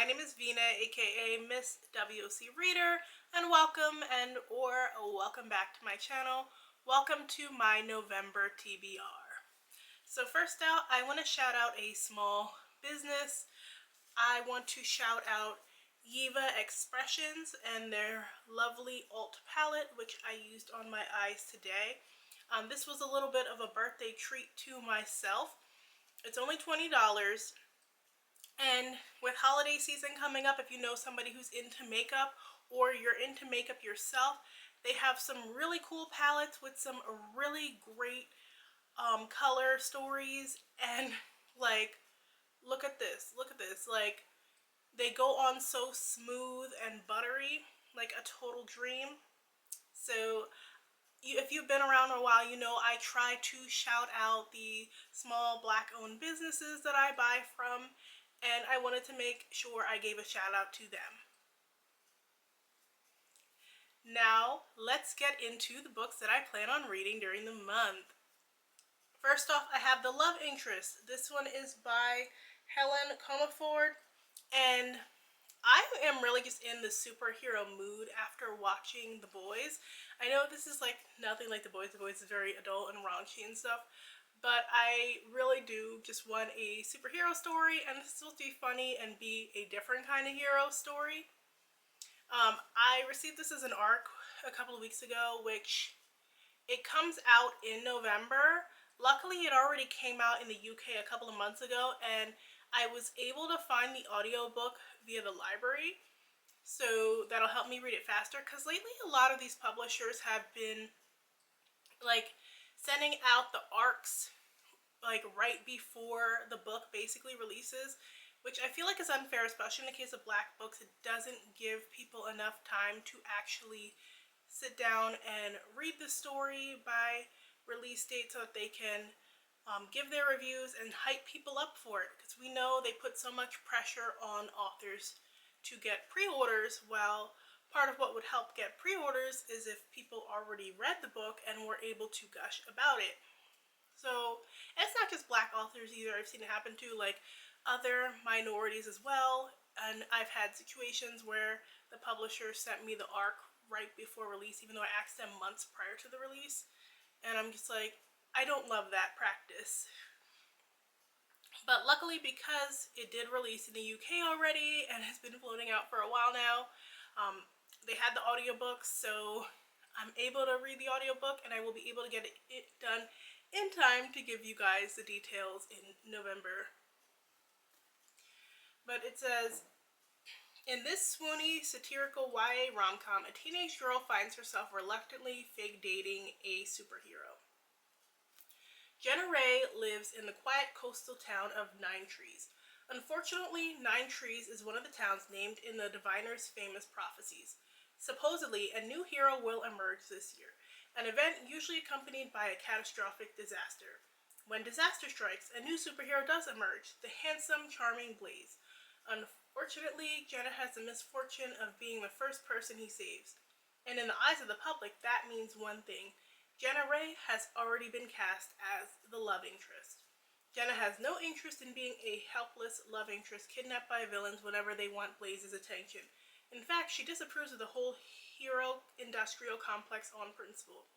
name is Vina, aka Miss WOC Reader, and welcome back to my channel. Welcome to my November TBR. So first out, I want to shout out a small business. I want to shout out Yiva Expressions and their lovely alt palette, which I used on my eyes today. This was a little bit of a birthday treat to myself. It's only $20. And with holiday season coming up, if you know somebody who's into makeup or you're into makeup yourself, they have some really cool palettes with some really great color stories. And like, look at this, like they go on so smooth and buttery, like a total dream. So if you've been around a while, you know I try to shout out the small black owned businesses that I buy from, and I wanted to make sure I gave a shout out to them. Now let's get into the books that I plan on reading during the month. First off, I have The Love Interest. This one is by Helen Comaford, and I am really just in the superhero mood after watching The Boys. I know this is like nothing like The Boys. The Boys is very adult and raunchy and stuff, but I really do just want a superhero story, and this is supposed to be funny and be a different kind of hero story. I received this as an ARC a couple of weeks ago, which it comes out in November. Luckily, it already came out in the UK a couple of months ago, and I was able to find the audiobook via the library, so that'll help me read it faster, because lately a lot of these publishers have been like sending out the ARCs like right before the book basically releases, which I feel like is unfair, especially in the case of black books. It doesn't give people enough time to actually sit down and read the story by release date so that they can give their reviews and hype people up for it, because we know they put so much pressure on authors to get pre-orders. Well, part of what would help get pre-orders is if people already read the book and were able to gush about it. So, and it's not just black authors either. I've seen it happen to like other minorities as well, and I've had situations where the publisher sent me the ARC right before release, even though I asked them months prior to the release, and I'm just like, I don't love that practice. But luckily, because it did release in the UK already and has been floating out for a while now, they had the audiobooks, so I'm able to read the audiobook, and I will be able to get it done in time to give you guys the details in November. But it says, in this swoony, satirical YA rom-com, a teenage girl finds herself reluctantly fake dating a superhero. Jenna Ray lives in the quiet coastal town of Nine Trees. Unfortunately, Nine Trees is one of the towns named in the diviner's famous prophecies. Supposedly, a new hero will emerge this year, an event usually accompanied by a catastrophic disaster. When disaster strikes, a new superhero does emerge, the handsome, charming Blaze. Unfortunately, Jenna has the misfortune of being the first person he saves. And in the eyes of the public, that means one thing. Jenna Ray has already been cast as the love interest. Jenna has no interest in being a helpless love interest kidnapped by villains whenever they want Blaze's attention. In fact, she disapproves of the whole hero industrial complex on principle.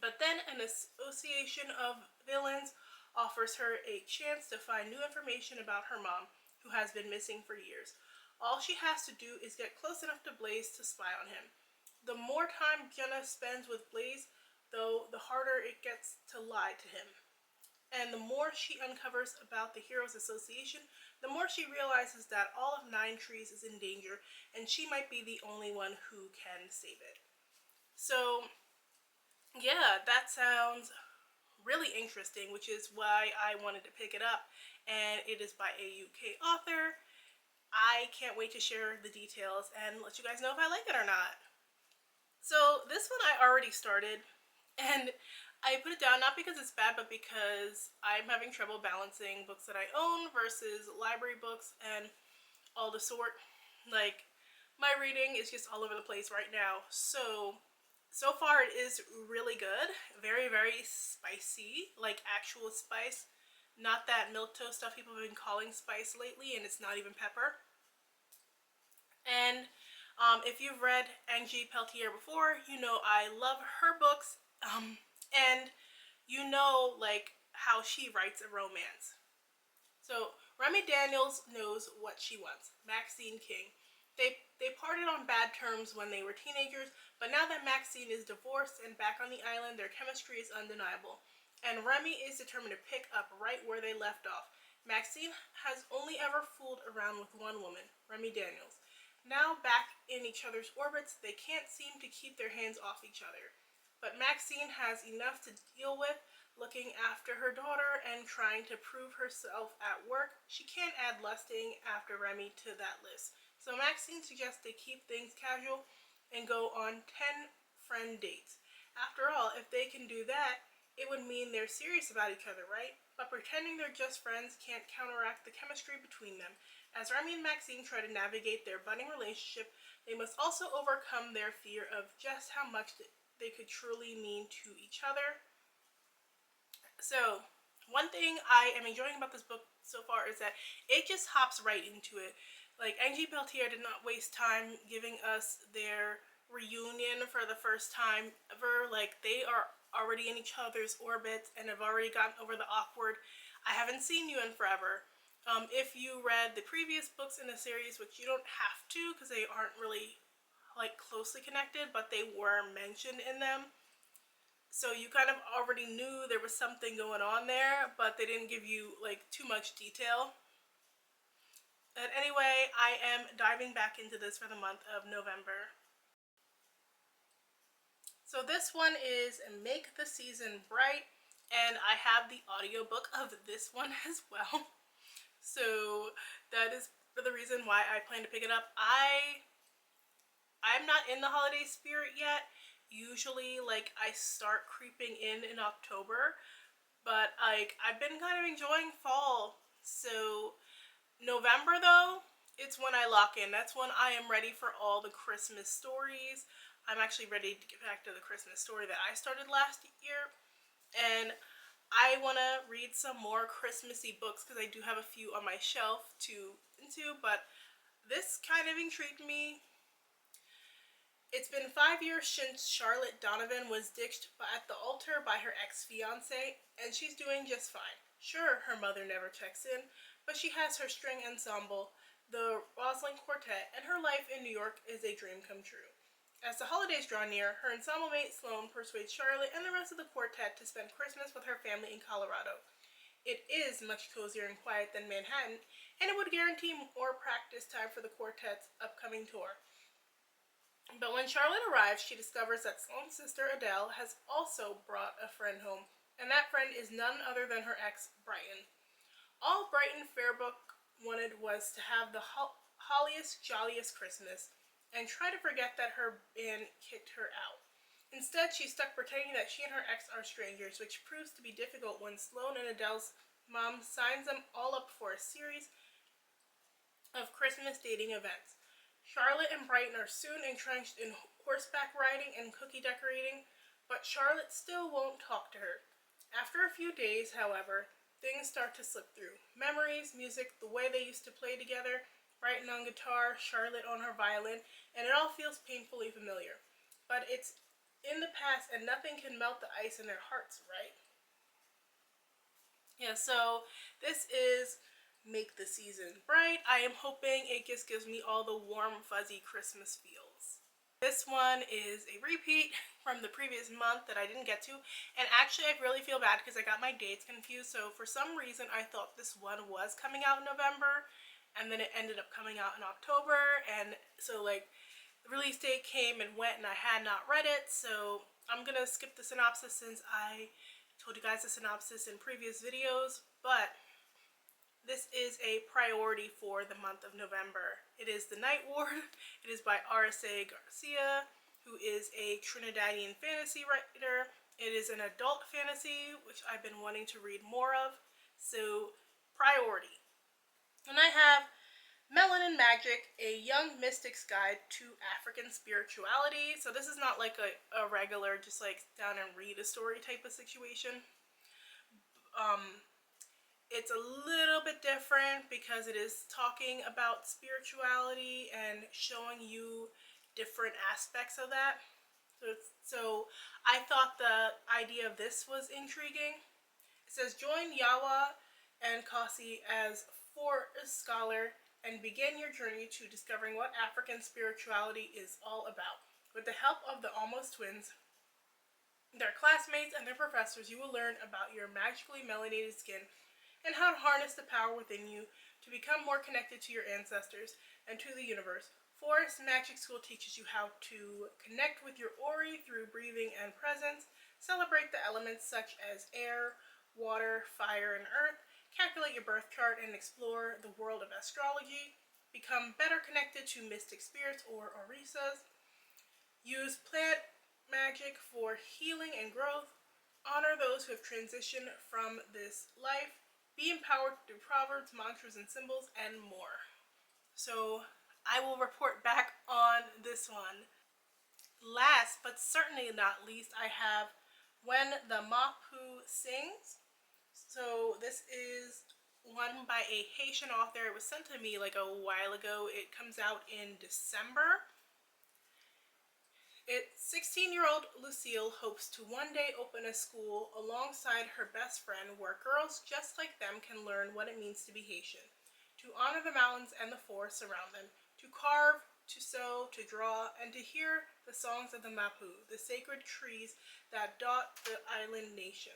But then an association of villains offers her a chance to find new information about her mom, who has been missing for years. All she has to do is get close enough to Blaze to spy on him. The more time Jenna spends with Blaze, though, the harder it gets to lie to him. And the more she uncovers about the Heroes Association, the more she realizes that all of Nine Trees is in danger, and she might be the only one who can save it. So, yeah, that sounds really interesting, which is why I wanted to pick it up. And it is by a UK author. I can't wait to share the details and let you guys know if I like it or not. So this one I already started, and I put it down not because it's bad, but because I'm having trouble balancing books that I own versus library books and all the sort. Like, my reading is just all over the place right now. So far it is really good. Very, very spicy, like actual spice. Not that milquetoast stuff people have been calling spice lately, and it's not even pepper. And if you've read Angie Peltier before, you know I love her books. And you know, like, how she writes a romance. So Remy Daniels knows what she wants. Maxine King. They parted on bad terms when they were teenagers, but now that Maxine is divorced and back on the island, their chemistry is undeniable. And Remy is determined to pick up right where they left off. Maxine has only ever fooled around with one woman, Remy Daniels. Now back in each other's orbits, they can't seem to keep their hands off each other. But Maxine has enough to deal with, looking after her daughter and trying to prove herself at work. She can't add lusting after Remy to that list. So Maxine suggests they keep things casual and go on 10 friend dates. After all, if they can do that, it would mean they're serious about each other, right? But pretending they're just friends can't counteract the chemistry between them. As Remy and Maxine try to navigate their budding relationship, they must also overcome their fear of just how much they could truly mean to each other. So, one thing I am enjoying about this book so far is that it just hops right into it. Like, Angie Peltier did not waste time giving us their reunion for the first time ever. Like, they are already in each other's orbits and have already gotten over the awkward, I haven't seen you in forever. If you read the previous books in the series, which you don't have to because they aren't really like closely connected, but they were mentioned in them, so you kind of already knew there was something going on there, but they didn't give you like too much detail. But anyway, I am diving back into this for the month of November. So this one is Make the Season Bright, and I have the audiobook of this one as well. So that is for the reason why I plan to pick it up. I'm not in the holiday spirit yet. Usually, like, I start creeping in October, but like I've been kind of enjoying fall. So November though, it's when I lock in. That's when I am ready for all the Christmas stories. I'm actually ready to get back to the Christmas story that I started last year, and I want to read some more Christmassy books because I do have a few on my shelf to into, but this kind of intrigued me. It's been 5 years since Charlotte Donovan was ditched at the altar by her ex-fiance, and she's doing just fine. Sure, her mother never checks in, but she has her string ensemble, the Rosalind Quartet, and her life in New York is a dream come true. As the holidays draw near, her ensemble mate Sloane persuades Charlotte and the rest of the quartet to spend Christmas with her family in Colorado. It is much cozier and quiet than Manhattan, and it would guarantee more practice time for the quartet's upcoming tour. But when Charlotte arrives, she discovers that Sloane's sister Adele has also brought a friend home, and that friend is none other than her ex, Brighton. All Brighton Fairbook wanted was to have the holliest, jolliest Christmas, and try to forget that her band kicked her out. Instead, she's stuck pretending that she and her ex are strangers, which proves to be difficult when Sloane and Adele's mom signs them all up for a series of Christmas dating events. Charlotte and Brighton are soon entrenched in horseback riding and cookie decorating, but Charlotte still won't talk to her. After a few days, however, things start to slip through. Memories, music, the way they used to play together, Brighton on guitar, Charlotte on her violin, and it all feels painfully familiar. But it's in the past and nothing can melt the ice in their hearts, right? Yeah, so this is Make the Season Bright. I am hoping it just gives me all the warm, fuzzy Christmas feels. This one is a repeat from the previous month that I didn't get to, and actually I really feel bad because I got my dates confused. So for some reason I thought this one was coming out in November, and then it ended up coming out in October, and so like the release date came and went and I had not read it, so I'm gonna skip the synopsis since I told you guys the synopsis in previous videos. But this is a priority for the month of November. It is The Night Ward. It is by R.S.A. Garcia, who is a Trinidadian fantasy writer. It is an adult fantasy, which I've been wanting to read more of, so priority. And I have Melanin Magic, a young mystic's guide to African spirituality. So this is not like a regular just like down and read a story type of situation. It's a little bit different because it is talking about spirituality and showing you different aspects of that. So I thought the idea of this was intriguing. It says, join Yawa and Kasi as forest scholar and begin your journey to discovering what African spirituality is all about. With the help of the Almost twins, their classmates, and their professors, you will learn about your magically melanated skin and how to harness the power within you to become more connected to your ancestors and to the universe. Forest Magic School teaches you how to connect with your Ori through breathing and presence, celebrate the elements such as air, water, fire, and earth, calculate your birth chart, and explore the world of astrology, become better connected to mystic spirits or orisas, use plant magic for healing and growth, honor those who have transitioned from this life, be empowered through proverbs, mantras, and symbols, and more. So I will report back on this one. Last but certainly not least, I have When the Mopoo Sings. So this is one by a Haitian author. It was sent to me like a while ago. It comes out in December. 16-year-old Lucille hopes to one day open a school alongside her best friend where girls just like them can learn what it means to be Haitian, to honor the mountains and the forests around them, to carve, to sew, to draw, and to hear the songs of the mopoo, the sacred trees that dot the island nation.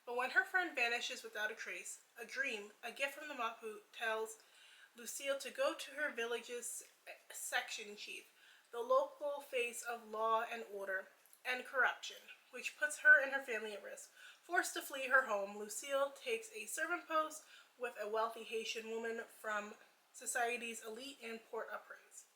But when her friend vanishes without a trace, a dream, a gift from the mopoo, tells Lucille to go to her village's section chief, the local face of law and order and corruption, which puts her and her family at risk. Forced to flee her home, Lucille takes a servant post with a wealthy Haitian woman from society's elite in Port-au-Prince.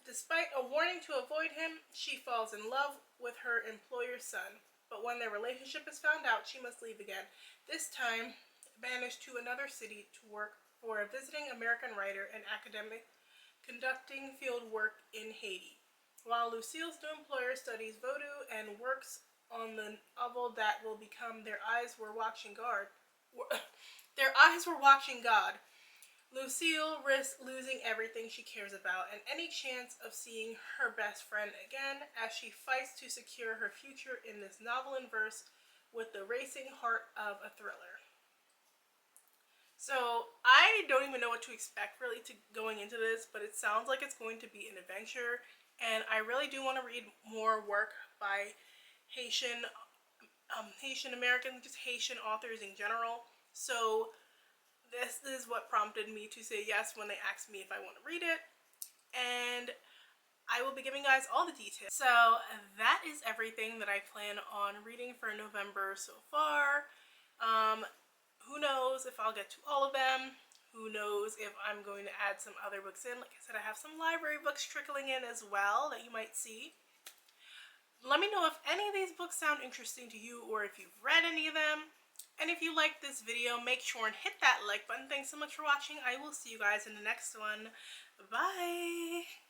Despite a warning to avoid him, she falls in love with her employer's son. But when their relationship is found out, she must leave again, this time banished to another city to work for a visiting American writer and academic conducting field work in Haiti, while Lucille's new employer studies voodoo and works on the novel that will become Their Eyes Were Watching God. Their Eyes Were Watching God. Lucille risks losing everything she cares about and any chance of seeing her best friend again as she fights to secure her future in this novel in verse with the racing heart of a thriller. So I don't even know what to expect really to going into this, but it sounds like it's going to be an adventure, and I really do want to read more work by Haitian American, just Haitian authors in general. So this is what prompted me to say yes when they asked me if I want to read it, and I will be giving you guys all the details. So that is everything that I plan on reading for November so far. Who knows if I'll get to all of them. Who knows if I'm going to add some other books in. Like I said, I have some library books trickling in as well that you might see. Let me know if any of these books sound interesting to you or if you've read any of them. And if you like this video, make sure and hit that like button. Thanks so much for watching. I will see you guys in the next one. Bye!